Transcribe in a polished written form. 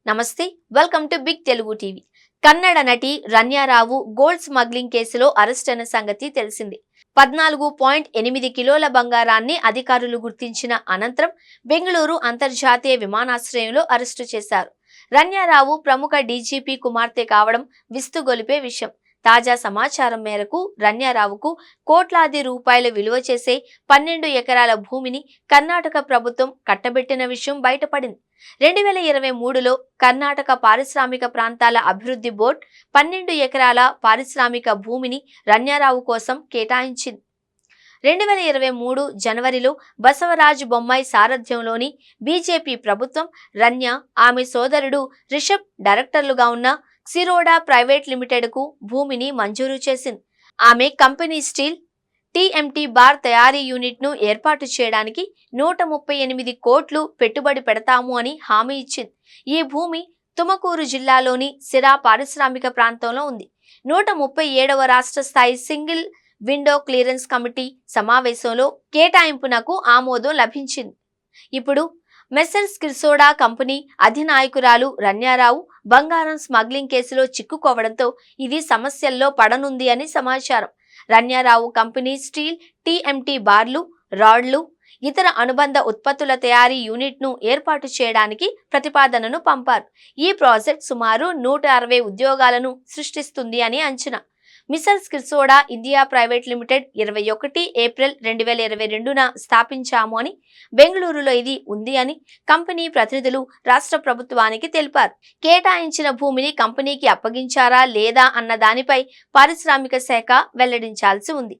నమస్తే, welcome to big Telugu TV. Kannada నటి Ranya Rao gold smuggling కేసులో అరెస్ట్ అయిన సంగతి తెలిసింది. 14.8 కిలోల బంగారాన్ని అధికారులు గుర్తించిన అనంతరం బెంగళూరు అంతర్జాతీయ విమానాశ్రయంలో అరెస్టు చేశారు. రన్యారావు ప్రముఖ డీజీపీ కుమార్తె కావడం విస్తుగొలిపే విషయం. తాజా సమాచారం మేరకు రన్యారావుకు కోట్లాది రూపాయల విలువ చేసే 12 ఎకరాల భూమిని కర్ణాటక ప్రభుత్వం కట్టబెట్టిన విషయం బయటపడింది. 2023లో కర్ణాటక పారిశ్రామిక ప్రాంతాల అభివృద్ధి బోర్డు 12 ఎకరాల పారిశ్రామిక భూమిని రన్యారావు కోసం కేటాయించింది. 2023 జనవరిలో బసవరాజ్ బొమ్మాయి సారథ్యంలోని బీజేపీ ప్రభుత్వం రన్య, ఆమె సోదరుడు రిషబ్ డైరెక్టర్లుగా ఉన్న క్షీరోడా ప్రైవేట్ లిమిటెడ్కు భూమిని మంజూరు చేసింది. ఆమె కంపెనీ స్టీల్, టీఎంటీ బార్ తయారీ యూనిట్ను ఏర్పాటు చేయడానికి 138 కోట్లు పెట్టుబడి పెడతాము అని హామీ ఇచ్చింది. ఈ భూమి తుమకూరు జిల్లాలోని సిరా పారిశ్రామిక ప్రాంతంలో ఉంది. 137వ రాష్ట్ర స్థాయి సింగిల్ విండో క్లియరెన్స్ కమిటీ సమావేశంలో కేటాయింపునకు ఆమోదం లభించింది. ఇప్పుడు మెస్సర్స్ క్షీరోడా కంపెనీ అధినాయకురాలు రన్యారావు బంగారం స్మగ్లింగ్ కేసులో చిక్కుకోవడంతో ఇది సమస్యల్లో పడనుంది అని సమాచారం. రన్యారావు కంపెనీ స్టీల్, టీఎంటీ బార్లు, రాడ్లు, ఇతర అనుబంధ ఉత్పత్తుల తయారీ యూనిట్ను ఏర్పాటు చేయడానికి ప్రతిపాదనను పంపారు. ఈ ప్రాజెక్ట్ సుమారు 160 ఉద్యోగాలను సృష్టిస్తుంది అని అంచనా. Messrs Kshiroda India private limited 21 April 2022న స్థాపించాము అని, బెంగళూరులో ఇది ఉంది అని కంపెనీ ప్రతినిధులు రాష్ట్ర ప్రభుత్వానికి తెలిపారు. కేటాయించిన భూమిని కంపెనీకి అప్పగించారా లేదా అన్న దానిపై పారిశ్రామిక శాఖ వెల్లడించాల్సి ఉంది.